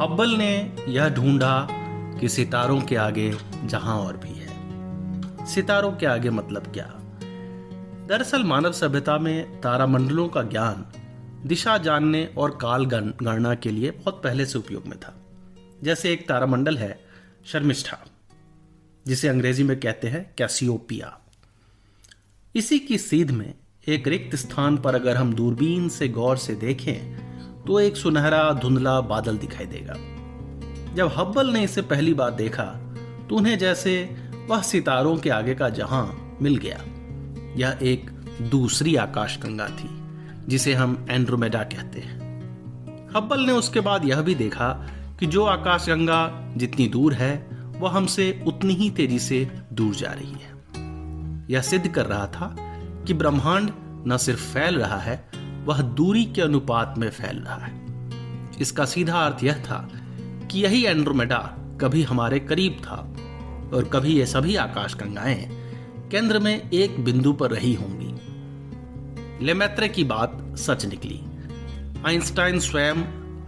Hubble ने यह ढूंढा कि सितारों के आगे जहां और भी है। सितारों के आगे मतलब क्या? दरअसल मानव सभ्यता में तारामंडलों का ज्ञान दिशा जानने और काल गणना के लिए बहुत पहले से उपयोग में था। जैसे एक तारामंडल है शर्मिष्ठा, जिसे अंग्रेजी में कहते हैं कैसियोपिया। इसी की सीध में एक रिक्त स्थान पर अगर हम दूरबीन से गौर से देखें तो एक सुनहरा धुंधला बादल दिखाई देगा। जब हब्बल ने इसे पहली बार देखा तो उन्हें जैसे वह सितारों के आगे का जहां मिल गया। यह एक दूसरी आकाशगंगा थी जिसे हम एंड्रोमेडा कहते हैं। हब्बल ने उसके बाद यह भी देखा कि जो आकाशगंगा जितनी दूर है वह हमसे उतनी ही तेजी से दूर जा रही है। यह सिद्ध कर रहा था कि ब्रह्मांड न सिर्फ फैल रहा है, वह दूरी के अनुपात में फैल रहा है। इसका सीधा अर्थ यह था कि यही एंड्रोमेडा कभी हमारे करीब था और कभी ये सभी आकाशगंगाएं केंद्र में एक बिंदु पर रही होंगी। लेमैत्रे की बात सच निकली। आइंस्टाइन स्वयं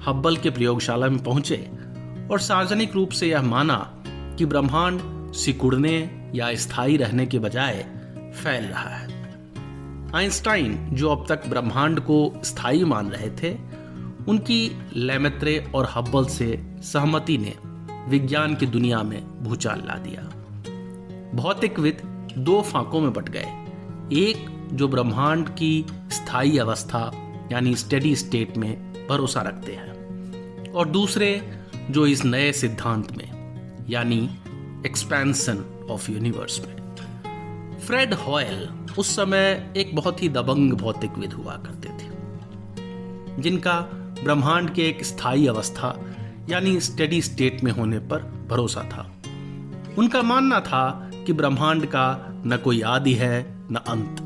हब्बल के प्रयोगशाला में पहुंचे और सार्वजनिक रूप से यह माना कि ब्रह्मांड सिकुड़ने या स्थायी रहने के बजाय फैल रहा है। आइंस्टाइन, जो अब तक ब्रह्मांड को स्थायी मान रहे थे, उनकी लेमैत्रे और हब्बल से सहमति ने विज्ञान की दुनिया में भूचाल ला दिया। भौतिकविद दो फांकों में बट गए। एक जो ब्रह्मांड की स्थायी अवस्था यानी स्टेडी स्टेट में भरोसा रखते हैं, और दूसरे जो इस नए सिद्धांत में यानी एक्सपेंशन ऑफ यूनिवर्स में। फ्रेड हॉयल उस समय एक बहुत ही दबंग भौतिकविद हुआ करते थे, जिनका ब्रह्मांड के एक स्थायी अवस्था यानी स्टेडी स्टेट में होने पर भरोसा था। उनका मानना था कि ब्रह्मांड का न कोई आदि है न अंत।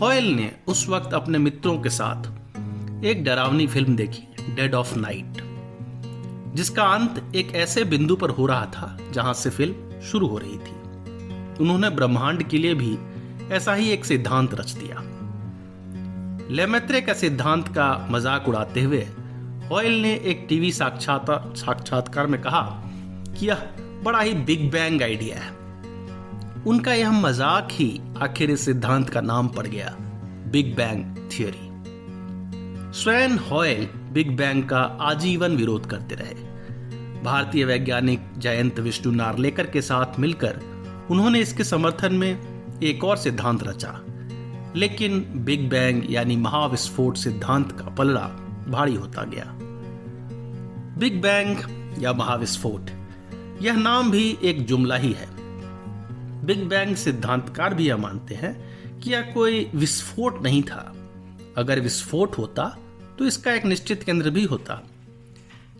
हॉयल ने उस वक्त अपने मित्रों के साथ एक डरावनी फिल्म देखी, डेड ऑफ नाइट, जिसका अंत एक ऐसे बिंदु पर हो रहा था जहां से फिल्म शुरू हो रही थी। उन्होंने ब्रह्मांड के लिए भी ऐसा ही एक सिद्धांत रच दिया। लेमैत्रे का सिद्धांत का मजाक उड़ाते हुए हॉयल ने एक टीवी साक्षात्कार में कहा कि यह बड़ा ही बिग बैंग आइडिया है। उनका यह मजाक ही आखिर इस सिद्धांत का नाम पड़ गया, बिग बैंग थियरी। स्वयं हॉयल बिग बैंग का आजीवन विरोध करते रहे। भारतीय वैज्ञानिक जयंत विष्णु नार्लेकर के साथ मिलकर उन्होंने इसके समर्थन में एक और सिद्धांत रचा, लेकिन बिग बैंग यानी महाविस्फोट सिद्धांत का पलड़ा भारी होता गया। बिग बैंग या महाविस्फोट, यह नाम भी एक जुमला ही है। बिग बैंग सिद्धांतकार भी यह मानते हैं कि यह कोई विस्फोट नहीं था। अगर विस्फोट होता तो इसका एक निश्चित केंद्र भी होता,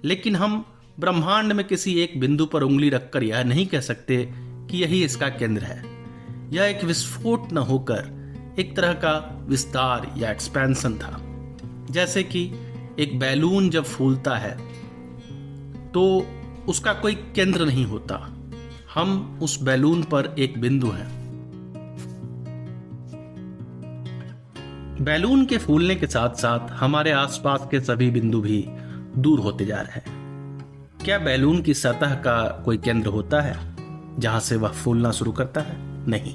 लेकिन हम ब्रह्मांड में किसी एक बिंदु पर उंगली रखकर यह नहीं कह सकते कि यही इसका केंद्र है। यह एक विस्फोट न होकर एक तरह का विस्तार या एक्सपेंशन था। जैसे कि एक बैलून जब फूलता है तो उसका कोई केंद्र नहीं होता, हम उस बैलून पर एक बिंदु हैं। बैलून के फूलने के साथ साथ हमारे आसपास के सभी बिंदु भी दूर होते जा रहे हैं। क्या बैलून की सतह का कोई केंद्र होता है जहां से वह फूलना शुरू करता है? नहीं।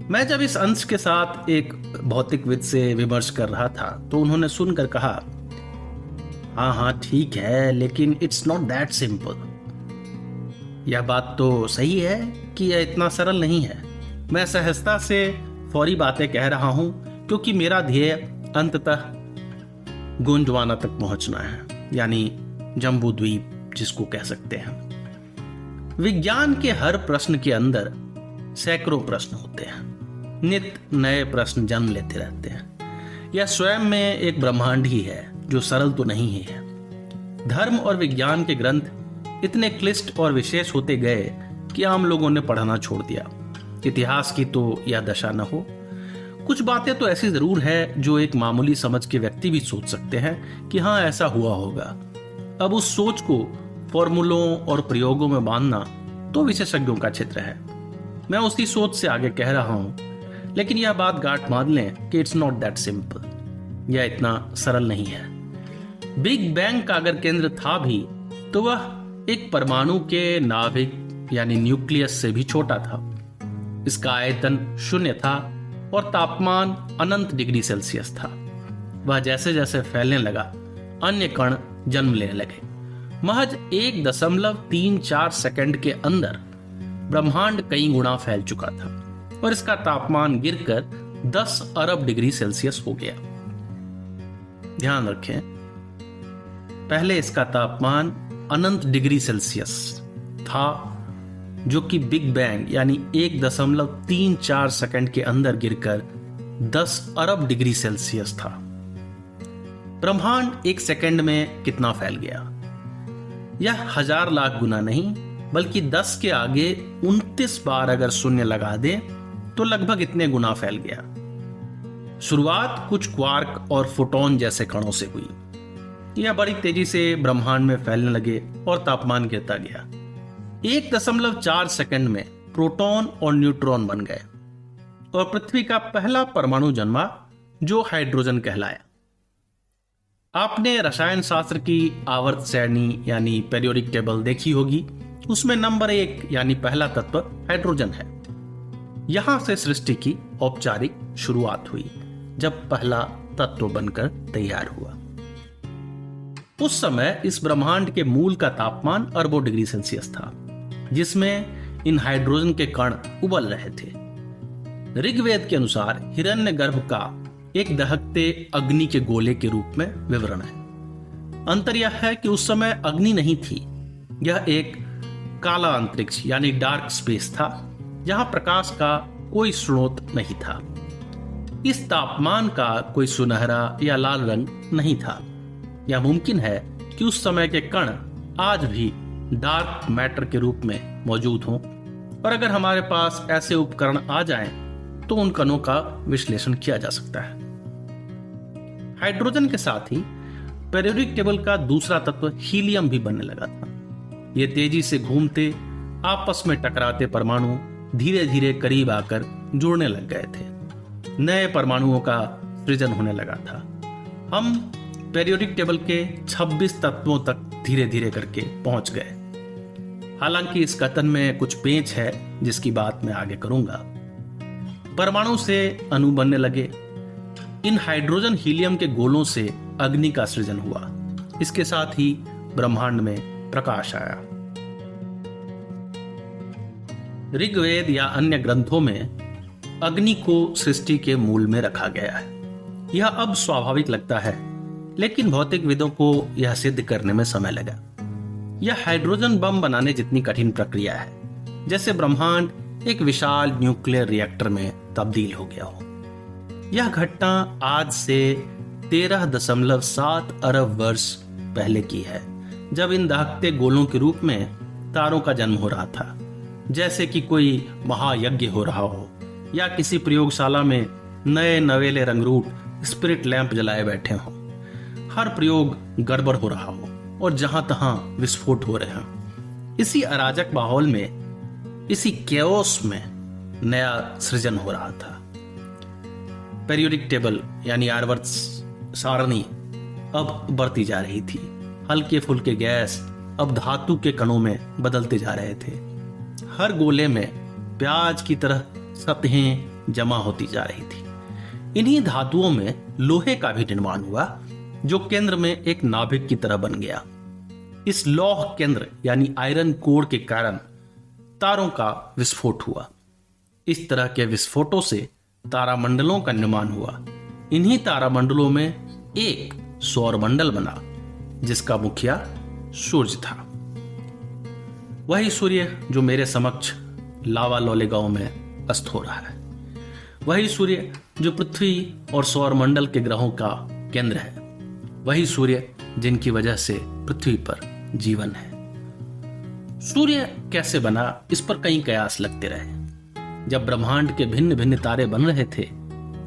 मैं जब इस अंश के साथ एक भौतिकविद से विमर्श कर रहा था तो उन्होंने सुनकर कहा, हाँ ठीक है, लेकिन इट्स नॉट दैट सिंपल। यह बात तो सही है कि यह इतना सरल नहीं है। मैं सहजता से फौरी बातें कह रहा हूं क्योंकि मेरा ध्येय अंततः गोंडवाना तक पहुंचना है, यानी जम्बू द्वीप जिसको कह सकते हैं। विज्ञान के हर प्रश्न के अंदर सैकड़ों प्रश्न होते हैं। नित नए प्रश्न जन्म लेते रहते हैं। यह स्वयं में एक ब्रह्मांड ही है जो सरल तो नहीं ही है। धर्म और विज्ञान के ग्रंथ इतने क्लिष्ट और विशेष होते गए कि आम लोगों ने पढ़ना छोड़ दिया। इतिहास की तो यह दशा न हो। कुछ बातें तो ऐसी जरूर है जो एक मामूली समझ के व्यक्ति भी सोच सकते हैं कि हाँ ऐसा हुआ होगा। अब उस सोच को फॉर्मूलों और प्रयोगों में बांधना तो विशेषज्ञों का क्षेत्र है। मैं उसी सोच से आगे कह रहा हूं, लेकिन यह बात गांठ बांध लें कि इट्स नॉट दैट सिंपल। यह इतना सरल नहीं है। बिग बैंग का अगर केंद्र था भी तो वह एक परमाणु के नाभिक यानी न्यूक्लियस से भी छोटा था। इसका आयतन शून्य था और तापमान अनंत डिग्री सेल्सियस था। वह जैसे जैसे फैलने लगा, अन्य कण जन्म लेने लगे। महज 1.34 सेकंड के अंदर ब्रह्मांड कई गुना फैल चुका था और इसका तापमान गिरकर 10 अरब डिग्री सेल्सियस हो गया। ध्यान रखें, पहले इसका तापमान अनंत डिग्री सेल्सियस था, जो कि बिग बैंग यानी 1.34 सेकंड के अंदर गिरकर 10 अरब डिग्री सेल्सियस था। ब्रह्मांड एक सेकंड में कितना फैल गया? यह 1000 लाख गुना नहीं, बल्कि 10 के आगे 29 बार अगर शून्य लगा दें तो लगभग इतने गुना फैल गया। शुरुआत कुछ क्वार्क और फोटॉन जैसे कणों से हुई। यह बड़ी तेजी से ब्रह्मांड में फैलने लगे और तापमान गिरता गया। 1.4 सेकंड में प्रोटॉन और न्यूट्रॉन बन गए और पृथ्वी का पहला परमाणु जन्मा, जो हाइड्रोजन कहलाया। आपने रसायन शास्त्र की आवर्त सारणी यानी पीरियोडिक टेबल देखी होगी। उसमें नंबर 1 यानी पहला तत्व हाइड्रोजन है। यहां से सृष्टि की औपचारिक शुरुआत हुई, जब पहला तत्व बनकर तैयार हुआ। उस समय इस ब्रह्मांड के मूल का तापमान अरबों डिग्री सेल्सियस था, जिसमें इन हाइड्रोजन के कण उबल रहे थे। ऋग्वेद के अनुसार हिरण्यगर्भ का एक दहकते अग्नि के गोले के रूप में विवरण है। अंतर यह है कि उस समय अग्नि नहीं थी। यह एक काला अंतरिक्ष यानी डार्क स्पेस था, जहां प्रकाश का कोई स्रोत नहीं था। इस तापमान का कोई सुनहरा या लाल रंग नहीं था। यह मुमकिन है कि उस समय के कण आज भी डार्क मैटर के रूप में मौजूद हों, और अगर हमारे पास ऐसे उपकरण आ जाएं, तो उन कणों का विश्लेषण किया जा सकता है। हाइड्रोजन के साथ ही पीरियोडिक टेबल का दूसरा तत्व हीलियम भी बनने लगा था। ये तेजी से घूमते, आपस में टकराते परमाणु धीरे धीरे करीब आकर जुड़ने लग गए थे। नए परमाणुओं का सृजन होने लगा था। हम पीरियोडिक टेबल के 26 तत्वों तक धीरे धीरे करके पहुंच गए। हालांकि इस कथन में कुछ पेच है, जिसकी बात मैं आगे करूंगा। परमाणु से अणु बनने लगे। इन हाइड्रोजन हीलियम के गोलों से अग्नि का सृजन हुआ। इसके साथ ही ब्रह्मांड में प्रकाश आया। ऋग्वेद या अन्य ग्रंथों में अग्नि को सृष्टि के मूल में रखा गया है। यह अब स्वाभाविक लगता है, लेकिन भौतिकविदों को यह सिद्ध करने में समय लगा। यह हाइड्रोजन बम बनाने जितनी कठिन प्रक्रिया है, जैसे ब्रह्मांड एक विशाल न्यूक्लियर रिएक्टर में तब्दील हो गया हो। यह घटना आज से 13.7 अरब वर्ष पहले की है, जब इन दहकते गोलों के रूप में तारों का जन्म हो रहा था। जैसे कि कोई महायज्ञ हो रहा हो, या किसी प्रयोगशाला में नए नवेले रंगरूट स्पिरिट लैंप जलाए बैठे हों। हर प्रयोग गड़बड़ हो रहा हो और जहां तहां विस्फोट हो रहे हों। इसी अराजक माहौल में, इसी केओस में नया सृजन हो रहा था। पीरियोडिक टेबल यानी आवर्त सारणी अब बढ़ती जा रही थी। हल्के फुल्के गैस अब धातु के कणों में बदलते जा रहे थे। हर गोले में प्याज की तरह सतहें जमा होती जा रही थी। इन्हीं धातुओं में लोहे का भी निर्माण हुआ, जो केंद्र में एक नाभिक की तरह बन गया। इस लौह केंद्र यानी आयरन कोर के कारण तारों का विस्फोट हुआ। इस तरह के विस्फोटों से तारामंडलों का निर्माण हुआ। इन्हीं तारामंडलों में एक सौरमंडल बना, जिसका मुखिया सूर्य था। वही सूर्य जो मेरे समक्ष लावा लोलेगांव में अस्त हो रहा है। वही सूर्य जो पृथ्वी और सौरमंडल के ग्रहों का केंद्र है। वही सूर्य जिनकी वजह से पृथ्वी पर जीवन है। सूर्य कैसे बना, इस पर कई कयास लगते रहे। जब ब्रह्मांड के भिन्न भिन्न तारे बन रहे थे,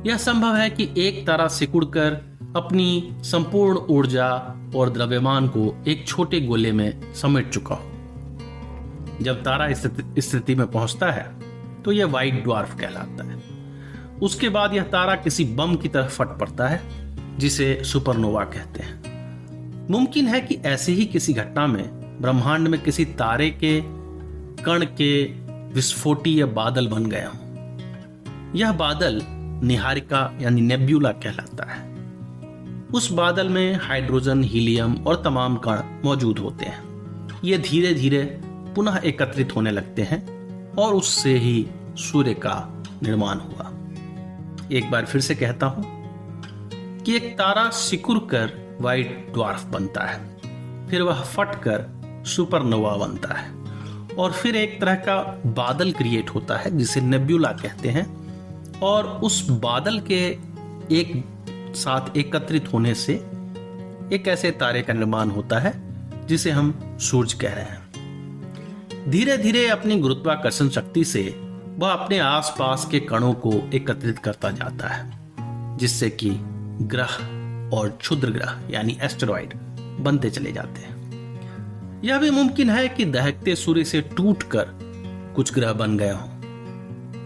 यह संभव है कि एक तारा सिकुड़कर अपनी संपूर्ण ऊर्जा और द्रव्यमान को एक छोटे गोले में समेट चुका हो। जब तारा इस स्थिति में पहुंचता है, तो यह व्हाइट ड्वार्फ कहलाता है। उसके बाद यह तारा किसी बम की तरह फट पड़ता है, जिसे सुपरनोवा कहते हैं। मुमकिन है कि ऐसी ही किसी घटना में ब्रह्मांड में किसी तारे के कण के विस्फोटी या बादल बन गया हो। यह बादल निहारिका यानी नेब्यूला कहलाता है। उस बादल में हाइड्रोजन, हीलियम और तमाम कण मौजूद होते हैं। ये धीरे धीरे पुनः एकत्रित होने लगते हैं और उससे ही सूर्य का निर्माण हुआ। एक बार फिर से कहता हूं कि एक तारा सिकुड़ कर व्हाइट ड्वार्फ बनता है, फिर वह फटकर सुपरनोवा बनता है और फिर एक तरह का बादल क्रिएट होता है जिसे नेब्यूला कहते हैं। और उस बादल के एक साथ एकत्रित होने से एक ऐसे तारे का निर्माण होता है जिसे हम सूरज कह रहे हैं। धीरे धीरे अपनी गुरुत्वाकर्षण शक्ति से वह अपने आसपास के कणों को एकत्रित करता जाता है, जिससे कि ग्रह और क्षुद्र ग्रह यानी एस्टेरॉइड बनते चले जाते हैं। यह भी मुमकिन है कि दहकते सूर्य से टूटकर कुछ ग्रह बन गए हों।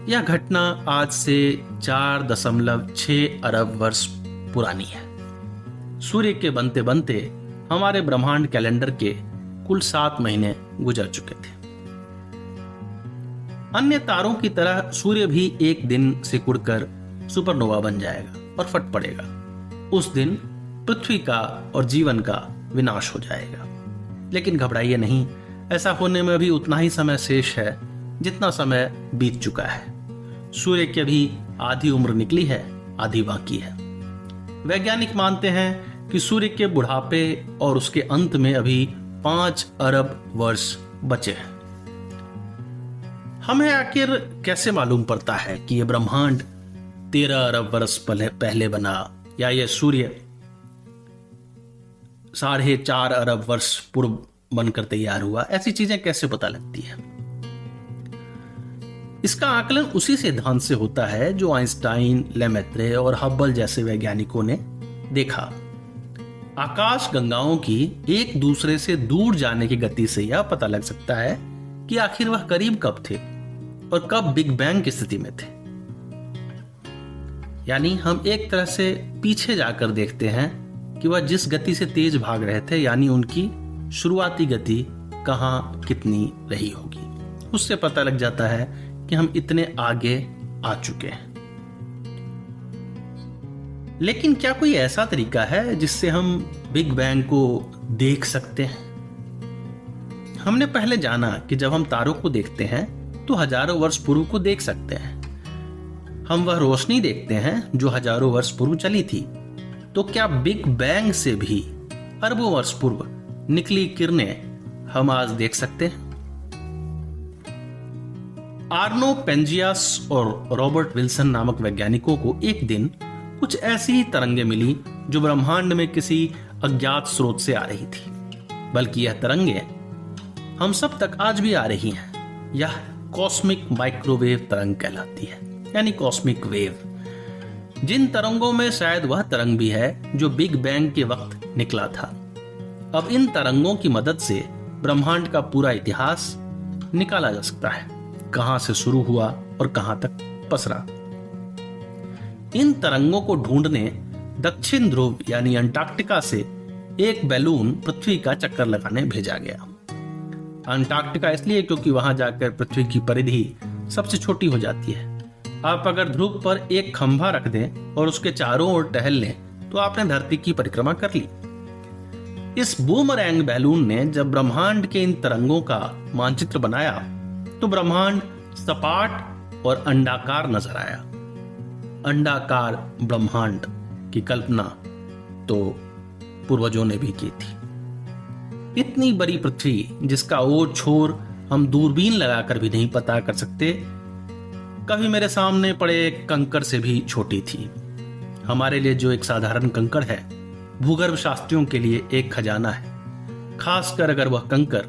यह घटना आज से 4.6 अरब वर्ष पुरानी है। सूर्य के बनते बनते हमारे ब्रह्मांड कैलेंडर के कुल 7 महीने गुजर चुके थे। अन्य तारों की तरह सूर्य भी एक दिन सिकुड़कर सुपरनोवा बन जाएगा और फट पड़ेगा। उस दिन पृथ्वी का और जीवन का विनाश हो जाएगा। लेकिन घबराइए नहीं, ऐसा होने में भी उतना ही समय शेष है जितना समय बीत चुका है। सूर्य की अभी आधी उम्र निकली है, आधी बाकी है। वैज्ञानिक मानते हैं कि सूर्य के बुढ़ापे और उसके अंत में अभी 5 अरब वर्ष बचे हैं। हमें आखिर कैसे मालूम पड़ता है कि यह ब्रह्मांड 13 अरब वर्ष पहले बना या यह सूर्य 4.5 अरब वर्ष पूर्व बनकर तैयार हुआ? ऐसी चीजें कैसे पता लगती है? इसका आकलन उसी सिद्धांत से होता है जो आइंस्टाइन, लेमेत्रे और हब्बल जैसे वैज्ञानिकों ने देखा। आकाश गंगाओं की एक दूसरे से दूर जाने की गति से यह पता लग सकता है कि आखिर वह करीब कब थे और कब बिग बैंग की स्थिति में थे। यानी हम एक तरह से पीछे जाकर देखते हैं कि वह जिस गति से तेज भाग रहे थे, यानी उनकी शुरुआती गति कहां कितनी रही होगी। उससे पता लग जाता है कि हम इतने आगे आ चुके हैं। लेकिन क्या कोई ऐसा तरीका है जिससे हम बिग बैंग को देख सकते हैं? हमने पहले जाना कि जब हम तारों को देखते हैं तो हजारों वर्ष पूर्व को देख सकते हैं। हम वह रोशनी देखते हैं जो हजारों वर्ष पूर्व चली थी। तो क्या बिग बैंग से भी अरबों वर्ष पूर्व निकली किरणें हम आज देख सकते हैं? आर्नो पेंजियास और रॉबर्ट विल्सन नामक वैज्ञानिकों को एक दिन कुछ ऐसी ही तरंगें मिली जो ब्रह्मांड में किसी अज्ञात स्रोत से आ रही थी। बल्कि यह तरंगें हम सब तक आज भी आ रही हैं। यह कॉस्मिक माइक्रोवेव तरंग कहलाती है, यानी कॉस्मिक वेव। जिन तरंगों में शायद वह तरंग भी है जो बिग बैंग के वक्त निकला था। अब इन तरंगों की मदद से ब्रह्मांड का पूरा इतिहास निकाला जा सकता है, कहां से शुरू हुआ और कहां तक पसरा। इन तरंगों को ढूंढने दक्षिण ध्रुव यानी अंटार्कटिका से एक बैलून पृथ्वी का चक्कर लगाने भेजा गया। अंटार्कटिका इसलिए क्योंकि वहां जाकर पृथ्वी की परिधि सबसे छोटी हो जाती है। आप अगर ध्रुव पर एक खंभा रख दें और उसके चारों ओर टहल लें तो आपने धरती की परिक्रमा कर ली। इस बूमरैंग बैलून ने जब ब्रह्मांड के इन तरंगों का मानचित्र बनाया तो ब्रह्मांड सपाट और अंडाकार नजर आया। अंडाकार ब्रह्मांड की कल्पना तो पूर्वजों ने भी की थी। इतनी बड़ी पृथ्वी जिसका ओर छोर हम दूरबीन लगाकर भी नहीं पता कर सकते, कभी मेरे सामने पड़े एक कंकड़ से भी छोटी थी। हमारे लिए जो एक साधारण कंकड़ है, भूगर्भ शास्त्रियों के लिए एक खजाना है। खासकर अगर वह कंकड़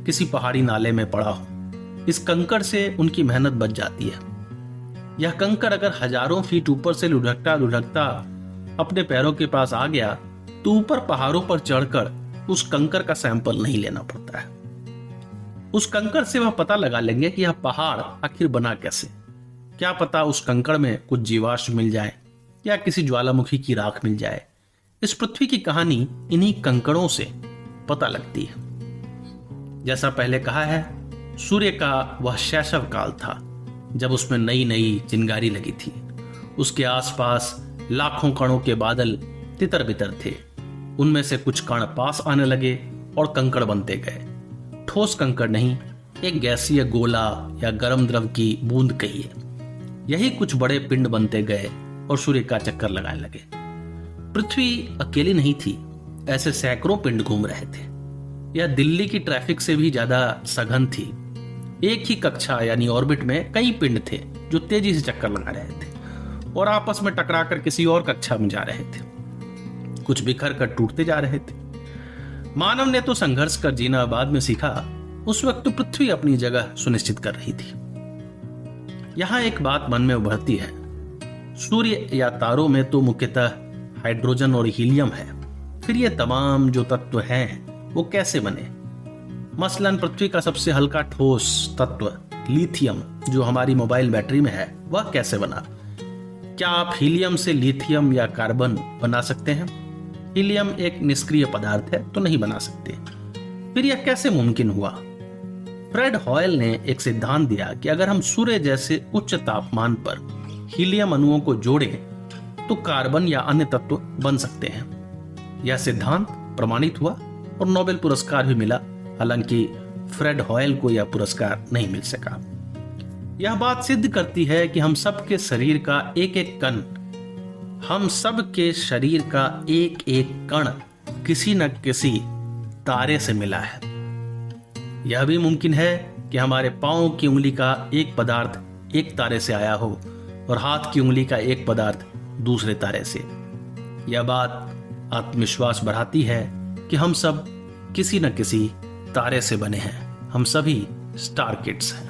किसी पहाड़ी नाले में पड़ा हो, इस कंकड़ से उनकी मेहनत बच जाती है। यह कंकड़ अगर हजारों फीट ऊपर से लुढ़कता लुढ़कता अपने पैरों के पास आ गया तो ऊपर पहाड़ों पर चढ़कर उस कंकड़ का सैंपल नहीं लेना पड़ता है। उस कंकड़ से वह पता लगा लेंगे कि यह पहाड़ आखिर बना कैसे। क्या पता उस कंकड़ में कुछ जीवाश्म मिल जाए या किसी ज्वालामुखी की राख मिल जाए इस पृथ्वी की कहानी इन्हीं कंकड़ों से पता लगती है। जैसा पहले कहा है, सूर्य का वह शैशव काल था जब उसमें नई नई चिंगारी लगी थी। उसके आसपास लाखों कणों के बादल तितर बितर थे। उनमें से कुछ कण पास आने लगे और कंकड़ बनते गए। ठोस कंकड़ नहीं, एक गैसीय गोला या गर्म द्रव की बूंद कहिए। यही कुछ बड़े पिंड बनते गए और सूर्य का चक्कर लगाने लगे। पृथ्वी अकेली नहीं थी, ऐसे सैकड़ों पिंड घूम रहे थे। यह दिल्ली की ट्रैफिक से भी ज्यादा सघन थी। एक ही कक्षा यानी ऑर्बिट में कई पिंड थे जो तेजी से चक्कर लगा रहे थे और आपस में टकराकर किसी और कक्षा में जा रहे थे। कुछ बिखर कर टूटते जा रहे थे। मानव ने तो संघर्ष कर जीना बाद में सीखा। उस वक्त तो पृथ्वी अपनी जगह सुनिश्चित कर रही थी। यहां एक बात मन में उभरती है, सूर्य या तारों में तो मुख्यतः हाइड्रोजन और हीलियम है। फिर ये तमाम जो तत्व हैं वो कैसे बने? मसलन पृथ्वी का सबसे हल्का ठोस तत्व लिथियम जो हमारी मोबाइल बैटरी में है, वह कैसे बना? क्या आप हीलियम से लिथियम या कार्बन बना सकते हैं? हीलियम एक निष्क्रिय पदार्थ है तो नहीं बना सकते। फिर यह कैसे मुमकिन हुआ? फ्रेड हॉयल ने एक सिद्धांत दिया कि अगर हम सूर्य जैसे उच्च तापमान पर हीलियम अणुओं को जोड़ें तो कार्बन या अन्य तत्व बन सकते हैं। यह सिद्धांत प्रमाणित हुआ और नोबेल पुरस्कार भी मिला। हालांकि फ्रेड हॉयल को यह पुरस्कार नहीं मिल सका। यह बात सिद्ध करती है कि हम सब के शरीर का एक एक कण किसी न किसी तारे से मिला है। यह भी मुमकिन है कि हमारे पांव की उंगली का एक पदार्थ एक तारे से आया हो और हाथ की उंगली का एक पदार्थ दूसरे तारे से। यह बात आत्मविश्वास बढ़ाती है कि हम सब किसी न किसी तारे से बने हैं। हम सभी स्टार किड्स हैं।